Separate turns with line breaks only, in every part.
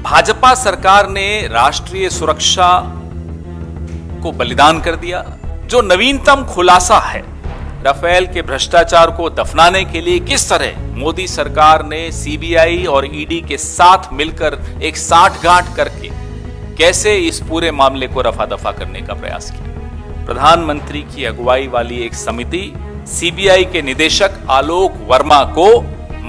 भाजपा सरकार ने राष्ट्रीय सुरक्षा को बलिदान कर दिया। जो नवीनतम खुलासा है राफेल के भ्रष्टाचार को दफनाने के लिए किस तरह मोदी सरकार ने सीबीआई और ईडी के साथ मिलकर एक साठगांठ करके कैसे इस पूरे मामले को रफा दफा करने का प्रयास किया। प्रधानमंत्री की अगुवाई वाली एक समिति सीबीआई के निदेशक आलोक वर्मा को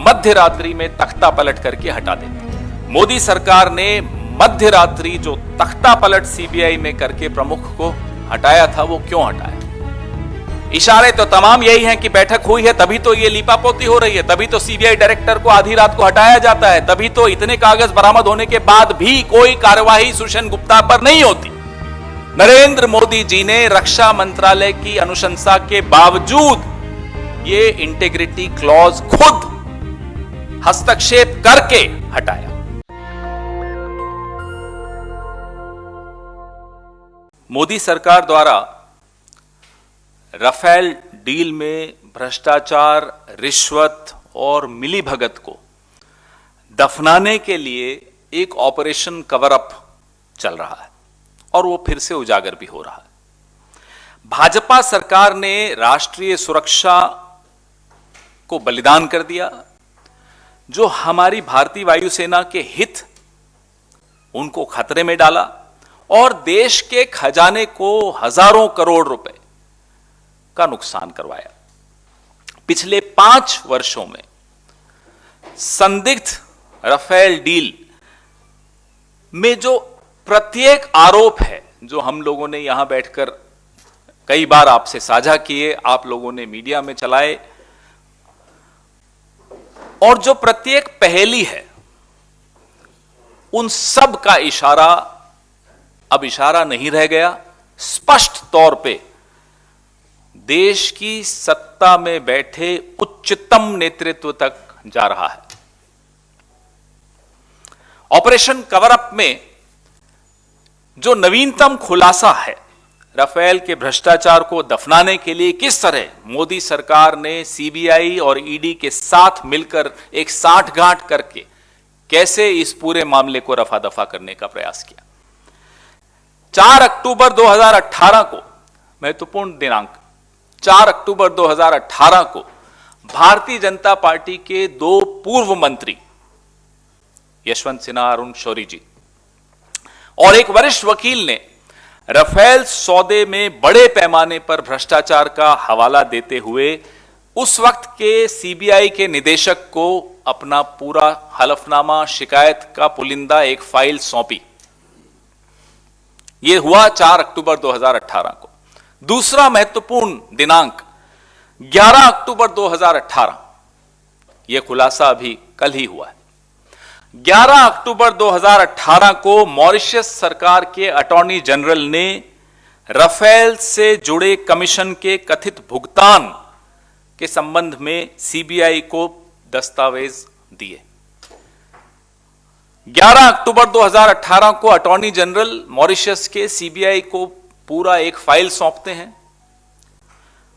मध्य रात्रि में तख्ता पलट करके हटा देती। मोदी सरकार ने मध्य रात्रि जो तख्ता पलट सीबीआई में करके प्रमुख को हटाया था, वो क्यों हटाया? इशारे तो तमाम यही हैं कि बैठक हुई है तभी तो ये लीपापोती हो रही है, तभी तो सीबीआई डायरेक्टर को आधी रात को हटाया जाता है, तभी तो इतने कागज बरामद होने के बाद भी कोई कार्यवाही सुषेण गुप्ता पर नहीं होती। नरेंद्र मोदी जी ने रक्षा मंत्रालय की अनुशंसा के बावजूद ये इंटीग्रिटी क्लॉज खुद हस्तक्षेप करके हटाया। मोदी सरकार द्वारा राफेल डील में भ्रष्टाचार, रिश्वत और मिलीभगत को दफनाने के लिए एक ऑपरेशन कवर अप चल रहा है और वो फिर से उजागर भी हो रहा है। भाजपा सरकार ने राष्ट्रीय सुरक्षा को बलिदान कर दिया। जो हमारी भारतीय वायुसेना के हित उनको खतरे में डाला और देश के खजाने को हजारों करोड़ रुपए का नुकसान करवाया। पिछले 5 वर्षों में संदिग्ध राफेल डील में जो प्रत्येक आरोप है, जो हम लोगों ने यहां बैठकर कई बार आपसे साझा किए, आप लोगों ने मीडिया में चलाए, और जो प्रत्येक पहेली है, उन सब का इशारा अब इशारा नहीं रह गया। स्पष्ट तौर पे देश की सत्ता में बैठे उच्चतम नेतृत्व तक जा रहा है। ऑपरेशन कवर अप में जो नवीनतम खुलासा है राफेल के भ्रष्टाचार को दफनाने के लिए किस तरह मोदी सरकार ने सीबीआई और ईडी के साथ मिलकर एक साठगांठ करके कैसे इस पूरे मामले को रफा दफा करने का प्रयास किया। 4 अक्टूबर 2018 को, महत्वपूर्ण दिनांक, 4 अक्टूबर 2018 को भारतीय जनता पार्टी के 2 पूर्व मंत्री यशवंत सिन्हा, अरुण शौरी जी और एक वरिष्ठ वकील ने राफेल सौदे में बड़े पैमाने पर भ्रष्टाचार का हवाला देते हुए उस वक्त के सीबीआई के निदेशक को अपना पूरा हलफनामा, शिकायत का पुलिंदा एक फाइल सौंपी। यह हुआ 4 अक्टूबर 2018 को। दूसरा महत्वपूर्ण दिनांक 11 अक्टूबर 2018, यह खुलासा अभी कल ही हुआ है। 11 अक्टूबर 2018 को मॉरिशस सरकार के अटॉर्नी जनरल ने राफेल से जुड़े कमीशन के कथित भुगतान के संबंध में सीबीआई को दस्तावेज दिए। 11 अक्टूबर 2018 को अटॉर्नी जनरल मॉरिशस के सीबीआई को पूरा एक फाइल सौंपते हैं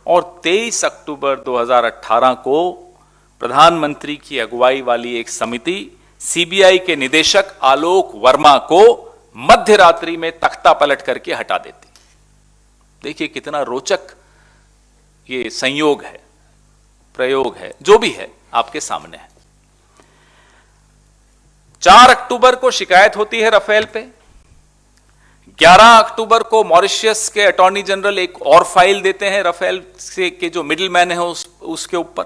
और 23 अक्टूबर 2018 को प्रधानमंत्री की अगुवाई वाली एक समिति सीबीआई के निदेशक आलोक वर्मा को मध्य रात्रि में तख्ता पलट करके हटा देती। देखिए कितना रोचक ये संयोग है, प्रयोग है, जो भी है आपके सामने है। 4 अक्टूबर को शिकायत होती है राफेल पे। 11 अक्टूबर को मॉरिशस के अटॉर्नी जनरल एक और फाइल देते हैं राफेल से के जो मिडिलमैन है उसके ऊपर।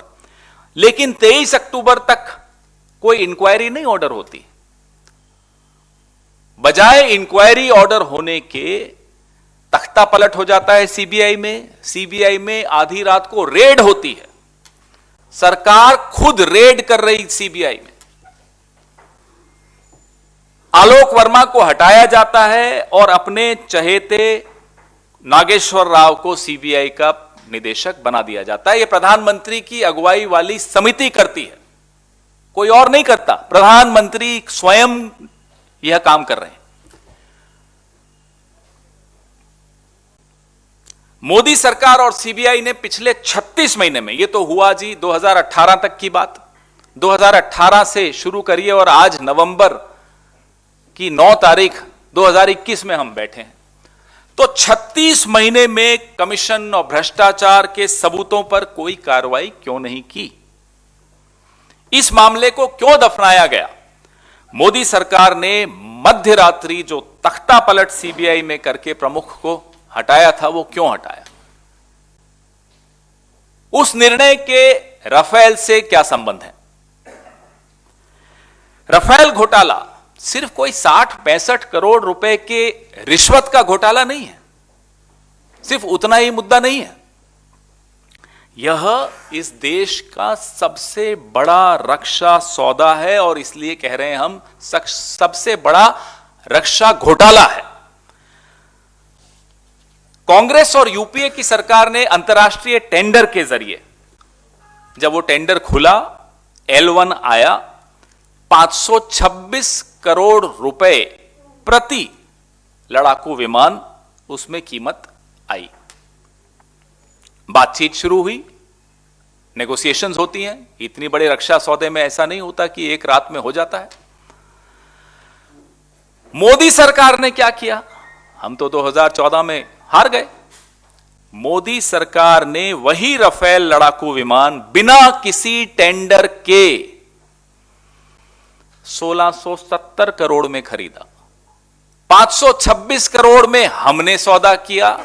लेकिन 23 अक्टूबर तक कोई इंक्वायरी नहीं ऑर्डर होती। बजाय इंक्वायरी ऑर्डर होने के तख्ता पलट हो जाता है सीबीआई में। सीबीआई में आधी रात को रेड होती है। सरकार खुद रेड कर रही सीबीआई में। आलोक वर्मा को हटाया जाता है और अपने चहेते नागेश्वर राव को सीबीआई का निदेशक बना दिया जाता है। यह प्रधानमंत्री की अगुवाई वाली समिति करती है, कोई और नहीं करता। प्रधानमंत्री स्वयं यह काम कर रहे हैं। मोदी सरकार और सीबीआई ने पिछले 36 महीने में, यह तो हुआ जी 2018 तक की बात, 2018 से शुरू करिए और आज नवंबर कि 9 तारीख 2021 में हम बैठे हैं, तो 36 महीने में कमीशन और भ्रष्टाचार के सबूतों पर कोई कार्रवाई क्यों नहीं की? इस मामले को क्यों दफनाया गया? मोदी सरकार ने मध्य रात्रि जो तख्ता पलट सीबीआई में करके प्रमुख को हटाया था, वो क्यों हटाया? उस निर्णय के राफेल से क्या संबंध है? राफेल घोटाला सिर्फ कोई 60-65 करोड़ रुपए के रिश्वत का घोटाला नहीं है, सिर्फ उतना ही मुद्दा नहीं है। यह इस देश का सबसे बड़ा रक्षा सौदा है और इसलिए कह रहे हैं हम सबसे बड़ा रक्षा घोटाला है। कांग्रेस और यूपीए की सरकार ने अंतर्राष्ट्रीय टेंडर के जरिए, जब वो टेंडर खुला, L1 आया, 526 करोड़ रुपए प्रति लड़ाकू विमान उसमें कीमत आई। बातचीत शुरू हुई, नेगोशिएशंस होती हैं। इतनी बड़े रक्षा सौदे में ऐसा नहीं होता कि एक रात में हो जाता है। मोदी सरकार ने क्या किया? हम तो 2014 में हार गए। मोदी सरकार ने वही राफेल लड़ाकू विमान बिना किसी टेंडर के 1670 करोड़ में खरीदा। 526 करोड़ में हमने सौदा किया,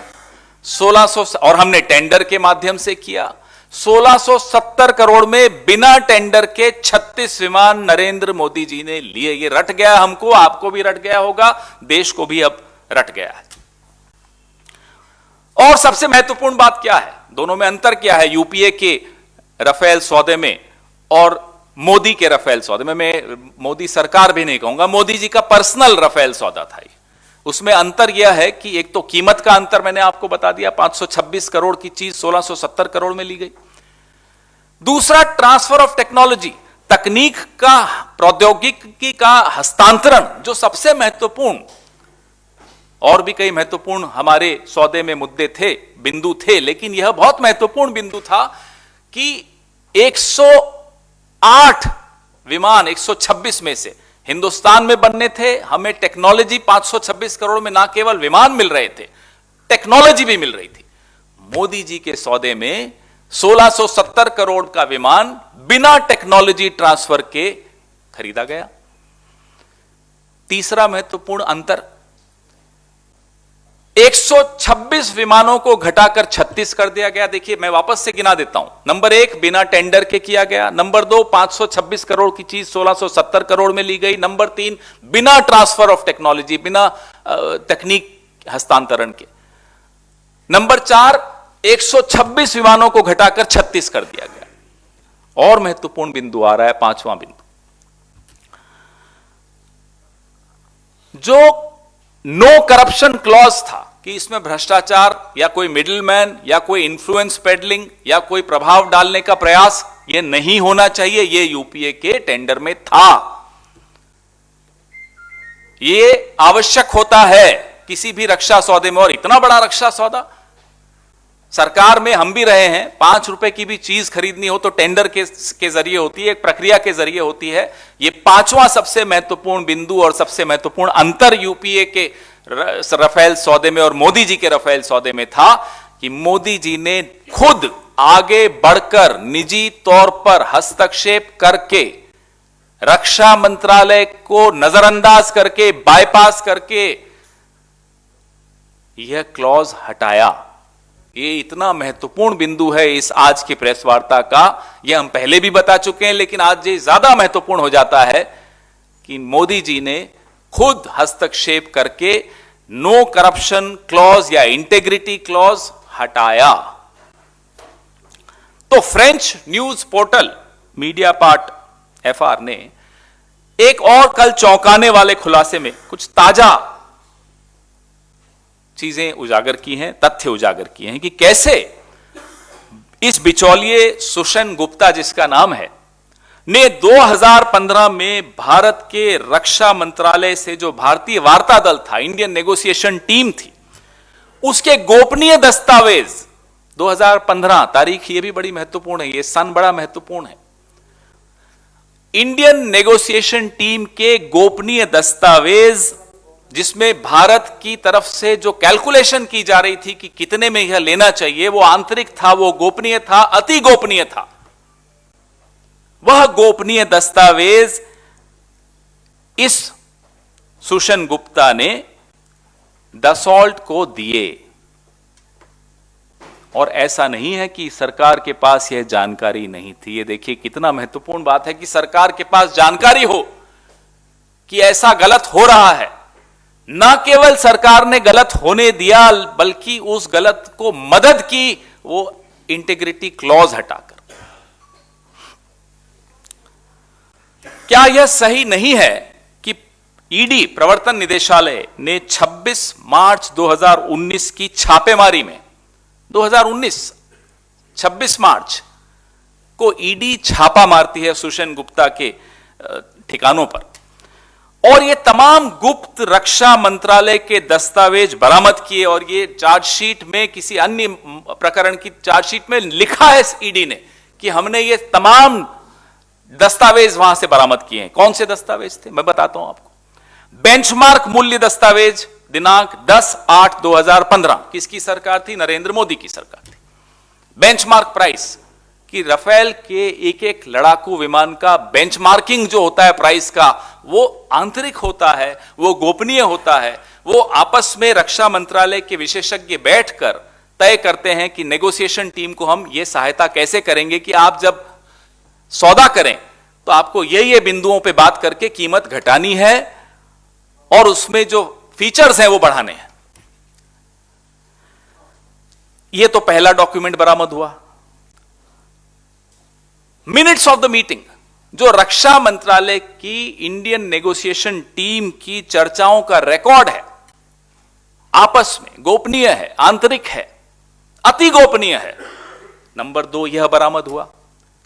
1600 और हमने टेंडर के माध्यम से किया। 1670 करोड़ में बिना टेंडर के 36 विमान नरेंद्र मोदी जी ने लिए। ये रट गया हमको, आपको भी रट गया होगा, देश को भी अब रट गया है। और सबसे महत्वपूर्ण बात क्या है? दोनों में अंतर क्या है? यूपीए के राफेल सौदे में और मोदी के राफेल सौदे में। मैं मोदी सरकार भी नहीं कहूंगा, मोदी जी का पर्सनल राफेल सौदा था। उसमें अंतर यह है कि एक तो कीमत का अंतर मैंने आपको बता दिया, 526 करोड़ की चीज 1670 करोड़ में ली गई। दूसरा, ट्रांसफर ऑफ टेक्नोलॉजी, तकनीक का, प्रौद्योगिकी का हस्तांतरण, जो सबसे महत्वपूर्ण, और भी कई महत्वपूर्ण हमारे सौदे में मुद्दे थे, बिंदु थे, लेकिन यह बहुत महत्वपूर्ण बिंदु था कि 108 विमान 126 में से हिंदुस्तान में बनने थे। हमें टेक्नोलॉजी 526 करोड़ में ना केवल विमान मिल रहे थे, टेक्नोलॉजी भी मिल रही थी। मोदी जी के सौदे में 1670 करोड़ का विमान बिना टेक्नोलॉजी ट्रांसफर के खरीदा गया। तीसरा महत्वपूर्ण अंतर, 126 विमानों को घटाकर 36 कर दिया गया। देखिए, मैं वापस से गिना देता हूं। नंबर 1, बिना टेंडर के किया गया। नंबर 2, 526 करोड़ की चीज 1670 करोड़ में ली गई। नंबर 3, बिना ट्रांसफर ऑफ टेक्नोलॉजी, बिना तकनीक हस्तांतरण के। नंबर 4, 126 विमानों को घटाकर 36 कर दिया गया। और महत्वपूर्ण बिंदु आ रहा है, 5वां बिंदु, जो नो करप्शन क्लॉज था कि इसमें भ्रष्टाचार या कोई मिडिलमैन या कोई इन्फ्लुएंस पेडलिंग या कोई प्रभाव डालने का प्रयास ये नहीं होना चाहिए, ये यूपीए के टेंडर में था। ये आवश्यक होता है किसी भी रक्षा सौदे में, और इतना बड़ा रक्षा सौदा। सरकार में हम भी रहे हैं, 5 रुपए की भी चीज खरीदनी हो तो टेंडर के जरिए होती है, एक प्रक्रिया के जरिए होती है। ये 5वां सबसे महत्वपूर्ण बिंदु और सबसे महत्वपूर्ण अंतर यूपीए के राफेल सौदे में और मोदी जी के राफेल सौदे में था कि मोदी जी ने खुद आगे बढ़कर निजी तौर पर हस्तक्षेप करके, रक्षा मंत्रालय को नजरअंदाज करके, बाईपास करके यह क्लॉज हटाया। ये इतना महत्वपूर्ण बिंदु है इस आज की प्रेस वार्ता का। यह हम पहले भी बता चुके हैं, लेकिन आज ये ज्यादा महत्वपूर्ण हो जाता है कि मोदी जी ने खुद हस्तक्षेप करके नो करप्शन क्लॉज या इंटेग्रिटी क्लॉज हटाया। तो French news portal Mediapart FR ने एक और कल चौंकाने वाले खुलासे में कुछ ताजा चीजें उजागर की हैं, तथ्य उजागर किए हैं कि कैसे इस बिचौलिए सुषेण गुप्ता, जिसका नाम है, ने 2015 में भारत के रक्षा मंत्रालय से जो भारतीय वार्ता दल था, इंडियन नेगोशिएशन टीम थी, उसके गोपनीय दस्तावेज 2015 तारीख, ये भी बड़ी महत्वपूर्ण है, ये सन बड़ा महत्वपूर्ण है, इंडियन नेगोशिएशन टीम के गोपनीय दस्तावेज, जिसमें भारत की तरफ से जो कैलकुलेशन की जा रही थी कि कितने में यह लेना चाहिए, वो आंतरिक था, वो गोपनीय था, अति गोपनीय था। वह गोपनीय दस्तावेज इस सुषेण गुप्ता ने दसॉल्ट को दिए। और ऐसा नहीं है कि सरकार के पास यह जानकारी नहीं थी। ये देखिए कितना महत्वपूर्ण बात है कि सरकार के पास जानकारी हो कि ऐसा गलत हो रहा है। न केवल सरकार ने गलत होने दिया, बल्कि उस गलत को मदद की, वो इंटीग्रिटी क्लॉज हटाकर। क्या यह सही नहीं है कि ईडी प्रवर्तन निदेशालय ने 26 मार्च 2019 की छापेमारी में 2019 26 मार्च को ईडी छापा मारती है सुषेण गुप्ता के ठिकानों पर, और ये तमाम गुप्त रक्षा मंत्रालय के दस्तावेज बरामद किए। और ये चार्जशीट में, किसी अन्य प्रकरण की चार्जशीट में लिखा है ईडी ने कि हमने ये तमाम दस्तावेज वहां से बरामद किए हैं। कौन से दस्तावेज थे, मैं बताता हूं आपको। बेंचमार्क मूल्य दस्तावेज दिनांक 10/8/2015, किसकी सरकार थी? नरेंद्र मोदी की सरकार थी। बेंचमार्क प्राइस कि राफेल के एक एक लड़ाकू विमान का बेंचमार्किंग जो होता है प्राइस का, वो आंतरिक होता है, वो गोपनीय होता है। वो आपस में रक्षा मंत्रालय के विशेषज्ञ बैठकर तय करते हैं कि नेगोशिएशन टीम को हम ये सहायता कैसे करेंगे कि आप जब सौदा करें तो आपको ये बिंदुओं पे बात करके कीमत घटानी है और उसमें जो फीचर्स हैं वो बढ़ाने हैं। ये तो पहला डॉक्यूमेंट बरामद हुआ। मिनट्स ऑफ द मीटिंग, जो रक्षा मंत्रालय की इंडियन नेगोशिएशन टीम की चर्चाओं का रिकॉर्ड है, आपस में गोपनीय है, आंतरिक है, अति गोपनीय है। नंबर 2 यह बरामद हुआ।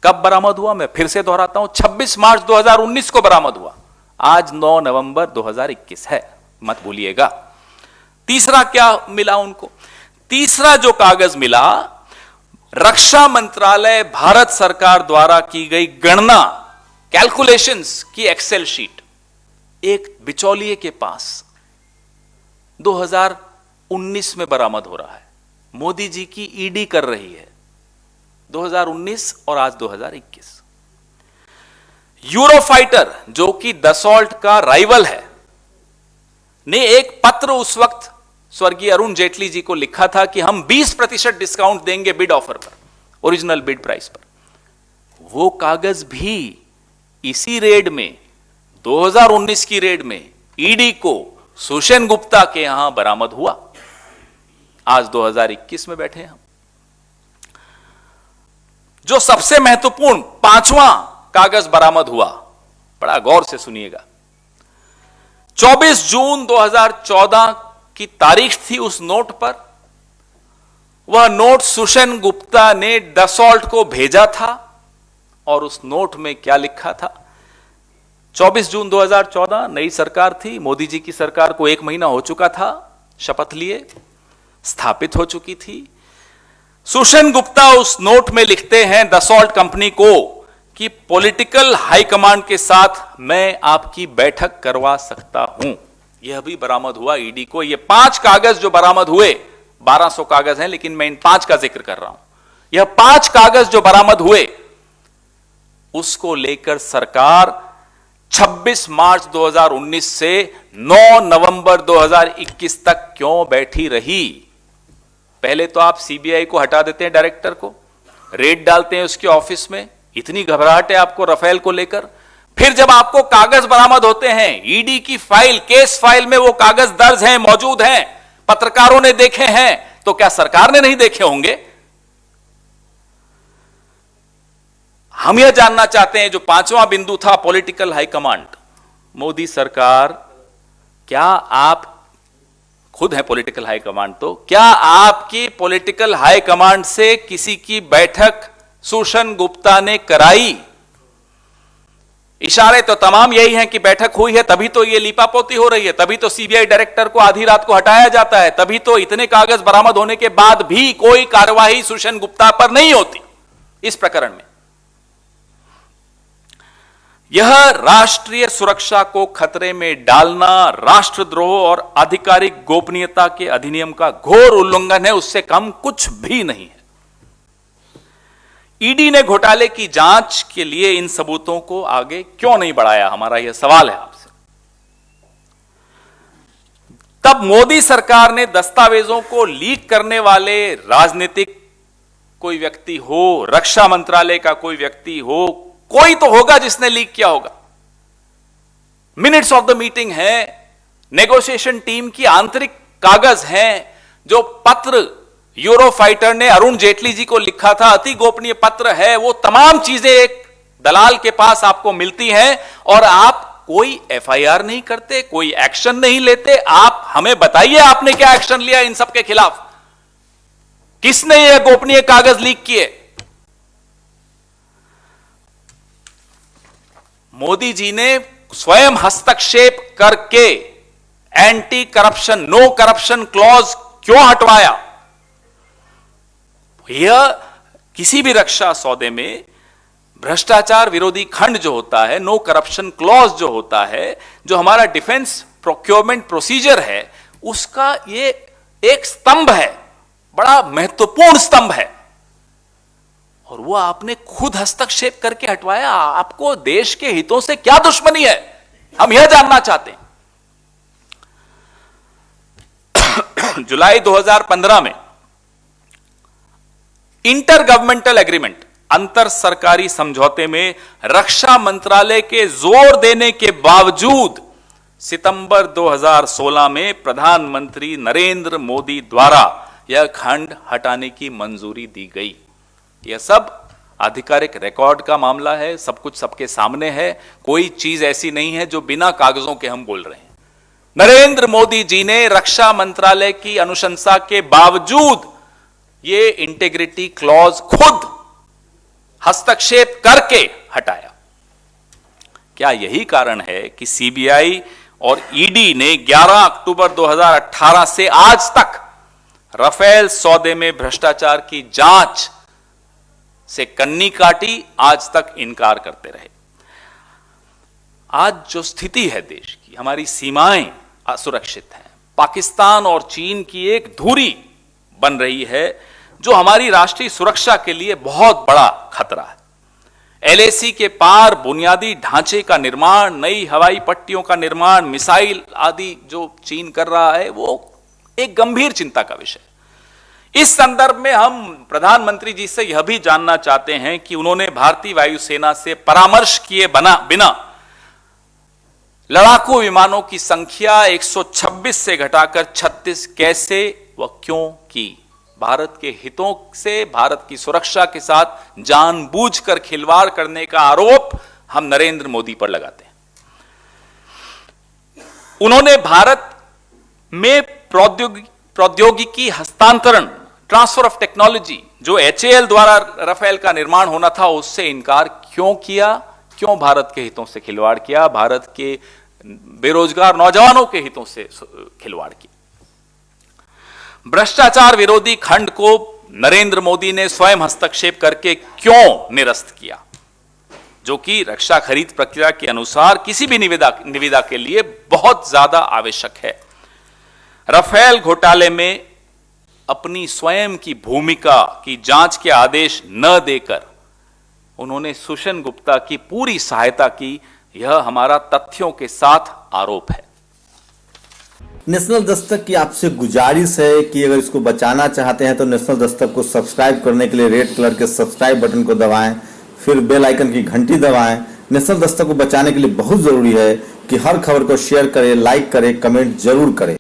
कब बरामद हुआ? मैं फिर से दोहराता हूं, 26 मार्च 2019 को बरामद हुआ। आज 9 नवंबर 2021 है, मत भूलिएगा। तीसरा क्या मिला उनको? तीसरा जो कागज मिला, रक्षा मंत्रालय भारत सरकार द्वारा की गई गणना, कैलकुलेशंस की एक्सेल शीट एक बिचौलिए के पास 2019 में बरामद हो रहा है। मोदी जी की ईडी कर रही है 2019 और आज 2021। यूरोफाइटर, जो कि दसॉल्ट का राइवल है, ने एक पत्र उस वक्त स्वर्गीय अरुण जेटली जी को लिखा था कि हम 20% डिस्काउंट देंगे बिड ऑफर पर, ओरिजिनल बिड प्राइस पर। वो कागज भी इसी रेड में, 2019 की रेड में, ईडी को सुषेण गुप्ता के यहां बरामद हुआ। आज 2021 में बैठे हम। जो सबसे महत्वपूर्ण 5वां कागज बरामद हुआ, बड़ा गौर से सुनिएगा। 24 जून 2014 की तारीख थी उस नोट पर। वह नोट सुषेण गुप्ता ने दसॉल्ट को भेजा था और उस नोट में क्या लिखा था? 24 जून 2014, नई सरकार थी, मोदी जी की सरकार को 1 महीना हो चुका था, शपथ लिए, स्थापित हो चुकी थी। सुषेण गुप्ता उस नोट में लिखते हैं दसॉल्ट कंपनी को कि पॉलिटिकल हाईकमांड के साथ मैं आपकी बैठक करवा सकता हूं। यह भी बरामद हुआ ईडी को। ये 5 कागज जो बरामद हुए, 1200 कागज हैं, लेकिन मैं इन 5 का जिक्र कर रहा हूं। यह 5 कागज जो बरामद हुए, उसको लेकर सरकार 26 मार्च 2019 से 9 नवंबर 2021 तक क्यों बैठी रही? पहले तो आप सीबीआई को हटा देते हैं, डायरेक्टर को रेड डालते हैं उसके ऑफिस में, इतनी घबराहट है आपको रफेल को लेकर। फिर जब आपको कागज बरामद होते हैं, ईडी की फाइल, केस फाइल में वो कागज दर्ज हैं, मौजूद हैं, पत्रकारों ने देखे हैं, तो क्या सरकार ने नहीं देखे होंगे? हम यह जानना चाहते हैं, जो 5वां बिंदु था, पॉलिटिकल हाईकमांड। मोदी सरकार, क्या आप खुद है पॉलिटिकल हाईकमांड, तो क्या आपकी पॉलिटिकल हाईकमांड से किसी की बैठक सुषेण गुप्ता ने कराई? इशारे तो तमाम यही हैं कि बैठक हुई है, तभी तो ये लीपापोती हो रही है, तभी तो सीबीआई डायरेक्टर को आधी रात को हटाया जाता है, तभी तो इतने कागज बरामद होने के बाद भी कोई कार्रवाई सुषेण गुप्ता पर नहीं होती इस प्रकरण में। यह राष्ट्रीय सुरक्षा को खतरे में डालना राष्ट्रद्रोह और आधिकारिक गोपनीयता के अधिनियम का घोर उल्लंघन है, उससे कम कुछ भी नहीं है। ईडी ने घोटाले की जांच के लिए इन सबूतों को आगे क्यों नहीं बढ़ाया, हमारा यह सवाल है आपसे। तब मोदी सरकार ने दस्तावेजों को लीक करने वाले राजनीतिक कोई व्यक्ति हो, रक्षा मंत्रालय का कोई व्यक्ति हो, कोई तो होगा जिसने लीक किया होगा। मिनट्स ऑफ द मीटिंग है, नेगोशिएशन टीम की आंतरिक कागज हैं, जो पत्र यूरोफाइटर ने अरुण जेटली जी को लिखा था, अति गोपनीय पत्र है। वो तमाम चीजें एक दलाल के पास आपको मिलती हैं और आप कोई एफआईआर नहीं करते, कोई एक्शन नहीं लेते। आप हमें बताइए आपने क्या एक्शन लिया इन सब के खिलाफ? किसने ये गोपनीय कागज लीक किए? मोदी जी ने स्वयं हस्तक्षेप करके anti corruption, no corruption clause क्यों हटवाया? यह किसी भी रक्षा सौदे में भ्रष्टाचार विरोधी खंड जो होता है, नो करप्शन क्लॉज जो होता है, जो हमारा डिफेंस प्रोक्योरमेंट प्रोसीजर है, उसका ये एक स्तंभ है, बड़ा महत्वपूर्ण स्तंभ है, और वो आपने खुद हस्तक्षेप करके हटवाया। आपको देश के हितों से क्या दुश्मनी है, हम यह जानना चाहते हैं। जुलाई 2015 में इंटर गवर्नमेंटल एग्रीमेंट, अंतर सरकारी समझौते में रक्षा मंत्रालय के जोर देने के बावजूद सितंबर 2016 में प्रधानमंत्री नरेंद्र मोदी द्वारा यह खंड हटाने की मंजूरी दी गई। यह सब आधिकारिक रिकॉर्ड का मामला है, सब कुछ सबके सामने है, कोई चीज ऐसी नहीं है जो बिना कागजों के हम बोल रहे हैं। नरेंद्र मोदी जी ने रक्षा मंत्रालय की अनुशंसा के बावजूद ये इंटीग्रिटी क्लॉज खुद हस्तक्षेप करके हटाया। क्या यही कारण है कि सीबीआई और ईडी ने 11 अक्टूबर 2018 से आज तक राफेल सौदे में भ्रष्टाचार की जांच से कन्नी काटी, आज तक इनकार करते रहे? आज जो स्थिति है देश की, हमारी सीमाएं असुरक्षित हैं, पाकिस्तान और चीन की एक धुरी बन रही है जो हमारी राष्ट्रीय सुरक्षा के लिए बहुत बड़ा खतरा है। एलएसी के पार बुनियादी ढांचे का निर्माण, नई हवाई पट्टियों का निर्माण, मिसाइल आदि जो चीन कर रहा है, वो एक गंभीर चिंता का विषय। इस संदर्भ में हम प्रधानमंत्री जी से यह भी जानना चाहते हैं कि उन्होंने भारतीय वायुसेना से परामर्श किए बिना लड़ाकू विमानों की संख्या 126 से घटाकर 36 कैसे व क्यों की? भारत के हितों से, भारत की सुरक्षा के साथ जानबूझकर खिलवाड़ करने का आरोप हम नरेंद्र मोदी पर लगाते हैं। उन्होंने भारत में प्रौद्योगिकी हस्तांतरण, ट्रांसफर ऑफ टेक्नोलॉजी, जो एचएएल द्वारा राफेल का निर्माण होना था, उससे इनकार क्यों किया? क्यों भारत के हितों से खिलवाड़ किया? भारत के बेरोजगार नौजवानों के हितों से खिलवाड़ किया। भ्रष्टाचार विरोधी खंड को नरेंद्र मोदी ने स्वयं हस्तक्षेप करके क्यों निरस्त किया, जो कि रक्षा खरीद प्रक्रिया के अनुसार किसी भी निविदा के लिए बहुत ज्यादा आवश्यक है। राफेल घोटाले में अपनी स्वयं की भूमिका की जांच के आदेश न देकर उन्होंने सुषेण गुप्ता की पूरी सहायता की, यह हमारा तथ्यों के साथ आरोप है।
नेशनल दस्तक की आपसे गुजारिश है कि अगर इसको बचाना चाहते हैं तो नेशनल दस्तक को सब्सक्राइब करने के लिए रेड कलर के सब्सक्राइब बटन को दबाएं, फिर बेल आइकन की घंटी दबाएं। नेशनल दस्तक को बचाने के लिए बहुत जरूरी है कि हर खबर को शेयर करें, लाइक करें, कमेंट जरूर करें।